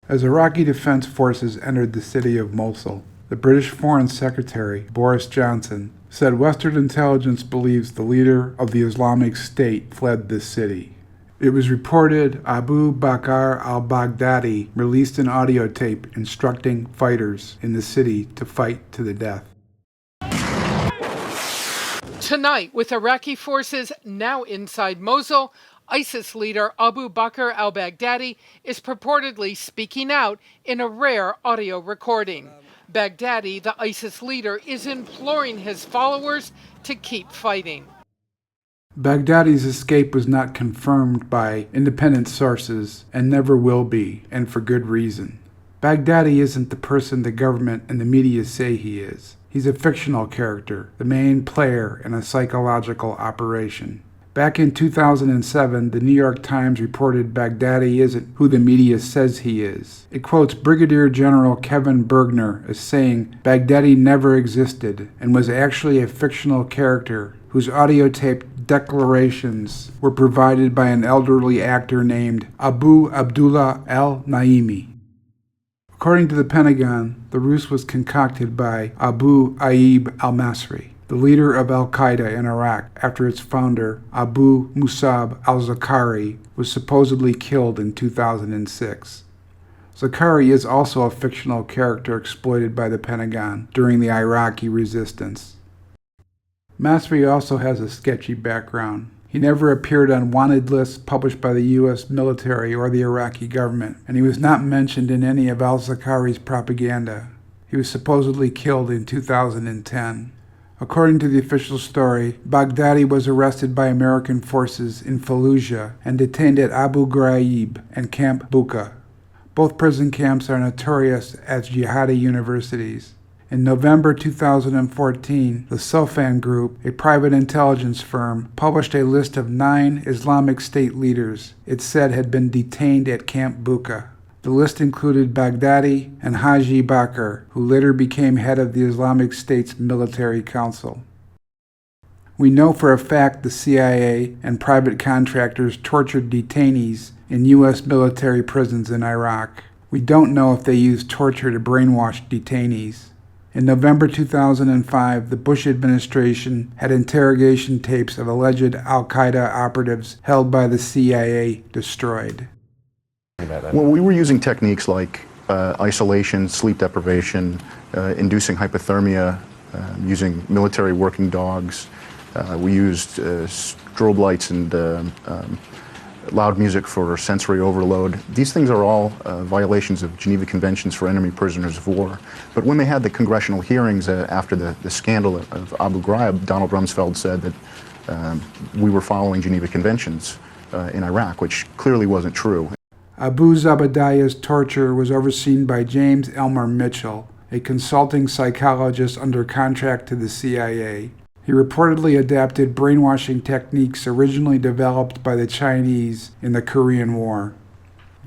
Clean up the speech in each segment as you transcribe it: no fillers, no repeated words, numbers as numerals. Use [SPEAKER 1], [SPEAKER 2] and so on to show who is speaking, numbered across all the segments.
[SPEAKER 1] As Iraqi defense forces entered the city of Mosul, the British Foreign Secretary, Boris Johnson, said Western intelligence believes the leader of the Islamic State fled this city. It was reported Abu Bakr al-Baghdadi released an audio tape instructing fighters in the city to fight to the death.
[SPEAKER 2] Tonight, with Iraqi forces now inside Mosul, ISIS leader Abu Bakr al-Baghdadi is purportedly speaking out in a rare audio recording. Baghdadi, the ISIS leader, is imploring his followers to keep fighting.
[SPEAKER 1] Baghdadi's escape was not confirmed by independent sources and never will be, and for good reason. Baghdadi isn't the person the government and the media say he is. He's a fictional character, the main player in a psychological operation. Back in 2007, the New York Times reported Baghdadi isn't who the media says he is. It quotes Brigadier General Kevin Bergner as saying Baghdadi never existed and was actually a fictional character whose audio-taped declarations were provided by an elderly actor named Abu Abdullah al-Naimi. According to the Pentagon, the ruse was concocted by Abu Ayyub al-Masri, the leader of al-Qaeda in Iraq, after its founder, Abu Musab al-Zakari, was supposedly killed in 2006. Zakari is also a fictional character exploited by the Pentagon during the Iraqi resistance. Masri also has a sketchy background. He never appeared on wanted lists published by the U.S. military or the Iraqi government, and he was not mentioned in any of al-Zakari's propaganda. He was supposedly killed in 2010. According to the official story, Baghdadi was arrested by American forces in Fallujah and detained at Abu Ghraib and Camp Bucca. Both prison camps are notorious as jihadi universities. In November 2014, the Sofan Group, a private intelligence firm, published a list of 9 Islamic State leaders it said had been detained at Camp Bucca. The list included Baghdadi and Haji Bakr, who later became head of the Islamic State's military council. We know for a fact the CIA and private contractors tortured detainees in U.S. military prisons in Iraq. We don't know if they used torture to brainwash detainees. In November 2005, the Bush administration had interrogation tapes of alleged al-Qaeda operatives held by the CIA destroyed.
[SPEAKER 3] Well, we were using techniques like isolation, sleep deprivation, inducing hypothermia, using military working dogs. We used strobe lights and loud music for sensory overload. These things are all violations of Geneva Conventions for enemy prisoners of war. But when they had the congressional hearings after the scandal of Abu Ghraib, Donald Rumsfeld said that we were following Geneva Conventions in Iraq, which clearly wasn't true.
[SPEAKER 1] Abu Zabadiah's torture was overseen by James Elmer Mitchell, a consulting psychologist under contract to the CIA. He reportedly adapted brainwashing techniques originally developed by the Chinese in the Korean War.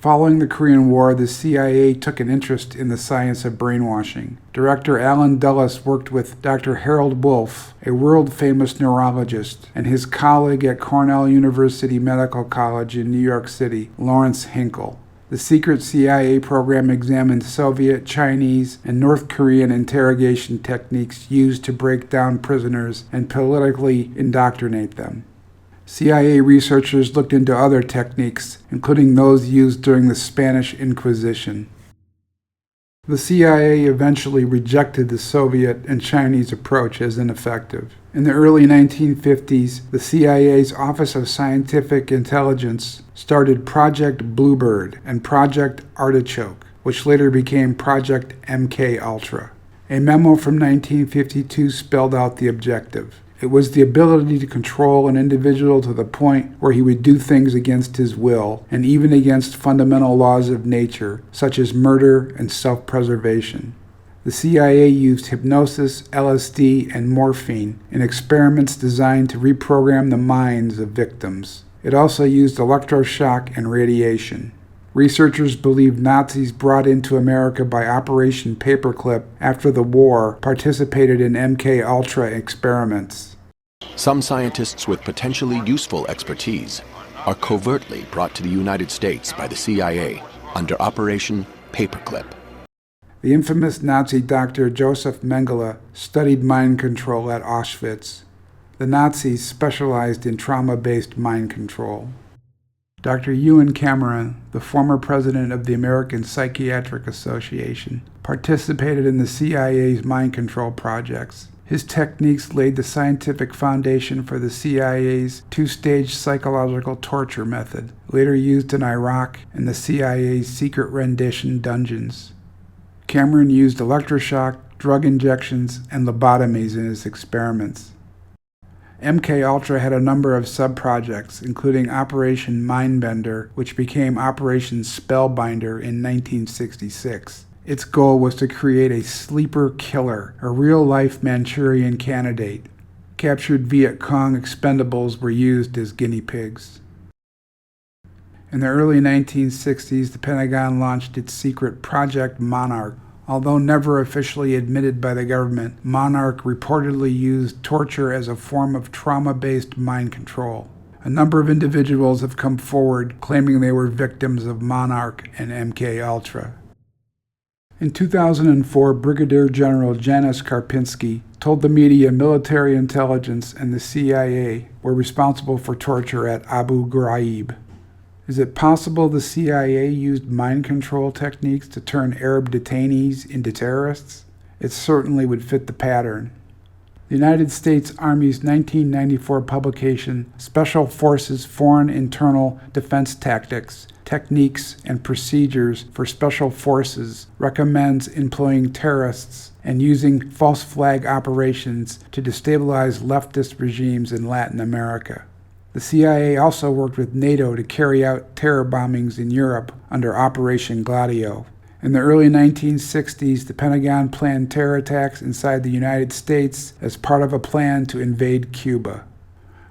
[SPEAKER 1] Following the Korean War, the CIA took an interest in the science of brainwashing. Director Alan Dulles worked with Dr. Harold Wolff, a world-famous neurologist, and his colleague at Cornell University Medical College in New York City, Lawrence Hinkle. The secret CIA program examined Soviet, Chinese, and North Korean interrogation techniques used to break down prisoners and politically indoctrinate them. CIA researchers looked into other techniques, including those used during the Spanish Inquisition. The CIA eventually rejected the Soviet and Chinese approach as ineffective. In the early 1950s, the CIA's Office of Scientific Intelligence started Project Bluebird and Project Artichoke, which later became Project MK-Ultra. A memo from 1952 spelled out the objective. It was the ability to control an individual to the point where he would do things against his will, and even against fundamental laws of nature, such as murder and self-preservation. The CIA used hypnosis, LSD, and morphine in experiments designed to reprogram the minds of victims. It also used electroshock and radiation. Researchers believe Nazis brought into America by Operation Paperclip after the war participated in MK-Ultra experiments.
[SPEAKER 4] Some scientists with potentially useful expertise are covertly brought to the United States by the CIA under Operation paperclip.
[SPEAKER 1] The infamous Nazi doctor Joseph Mengele studied mind control at Auschwitz. The Nazis specialized in trauma-based mind control. Dr. Ewan Cameron, the former president of the American Psychiatric Association, participated in the CIA's mind control projects. His techniques laid the scientific foundation for the CIA's two-stage psychological torture method, later used in Iraq and the CIA's secret rendition dungeons. Cameron used electroshock, drug injections, and lobotomies in his experiments. MKUltra had a number of sub-projects, including Operation Mindbender, which became Operation Spellbinder in 1966. Its goal was to create a sleeper killer, a real-life Manchurian candidate. Captured Viet Cong expendables were used as guinea pigs. In the early 1960s, the Pentagon launched its secret Project Monarch. Although never officially admitted by the government, Monarch reportedly used torture as a form of trauma-based mind control. A number of individuals have come forward claiming they were victims of Monarch and MKUltra. In 2004, Brigadier General Janis Karpinski told the media military intelligence and the CIA were responsible for torture at Abu Ghraib. Is it possible the CIA used mind control techniques to turn Arab detainees into terrorists? It certainly would fit the pattern. The United States Army's 1994 publication, Special Forces Foreign Internal Defense Tactics, Techniques, and Procedures for Special Forces, recommends employing terrorists and using false flag operations to destabilize leftist regimes in Latin America. The CIA also worked with NATO to carry out terror bombings in Europe under Operation Gladio. In the early 1960s, the Pentagon planned terror attacks inside the United States as part of a plan to invade Cuba.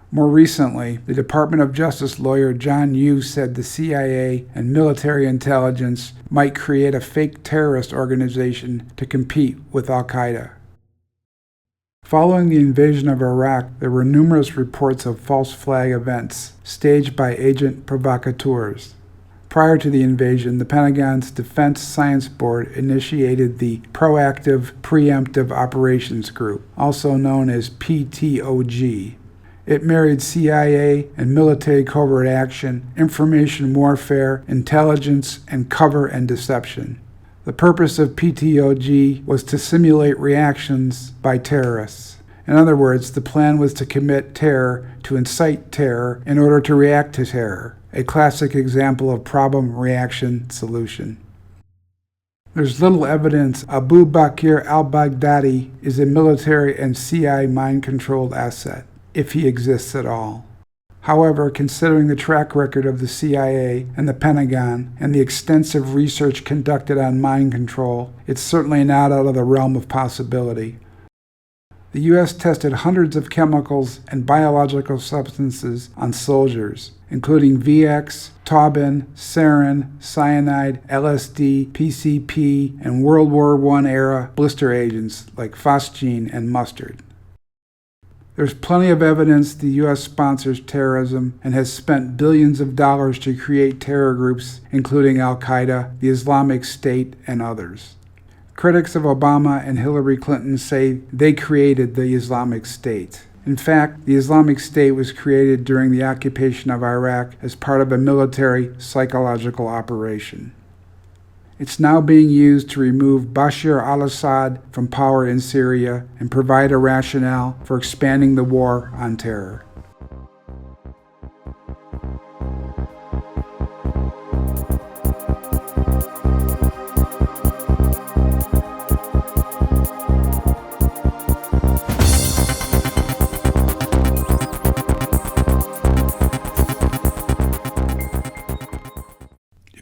[SPEAKER 1] More recently, the Department of Justice lawyer John Yoo said the CIA and military intelligence might create a fake terrorist organization to compete with al-Qaeda. Following the invasion of Iraq, there were numerous reports of false flag events staged by agent provocateurs. Prior to the invasion, the Pentagon's Defense Science Board initiated the Proactive Preemptive Operations Group, also known as PTOG. It married CIA and military covert action, information warfare, intelligence, and cover and deception. The purpose of PTOG was to simulate reactions by terrorists. In other words, the plan was to commit terror to incite terror in order to react to terror, a classic example of problem-reaction solution. There's little evidence Abu Bakr al-Baghdadi is a military and CIA mind-controlled asset, if he exists at all. However, considering the track record of the CIA and the Pentagon and the extensive research conducted on mind control, it's certainly not out of the realm of possibility. The U.S. tested hundreds of chemicals and biological substances on soldiers, including VX, Taubin, sarin, cyanide, LSD, PCP, and World War I-era blister agents like phosgene and mustard. There's plenty of evidence the U.S. sponsors terrorism and has spent billions of dollars to create terror groups, including al-Qaeda, the Islamic State, and others. Critics of Obama and Hillary Clinton say they created the Islamic State. In fact, the Islamic State was created during the occupation of Iraq as part of a military psychological operation. It's now being used to remove Bashar al-Assad from power in Syria and provide a rationale for expanding the war on terror.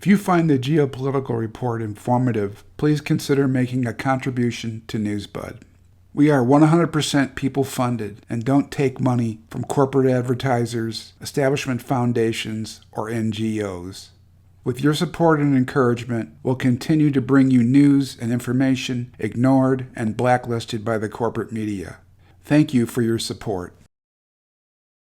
[SPEAKER 1] If you find the Geopolitical Report informative, please consider making a contribution to Newsbud. We are 100% people-funded and don't take money from corporate advertisers, establishment foundations, or NGOs. With your support and encouragement, we'll continue to bring you news and information ignored and blacklisted by the corporate media. Thank you for your support.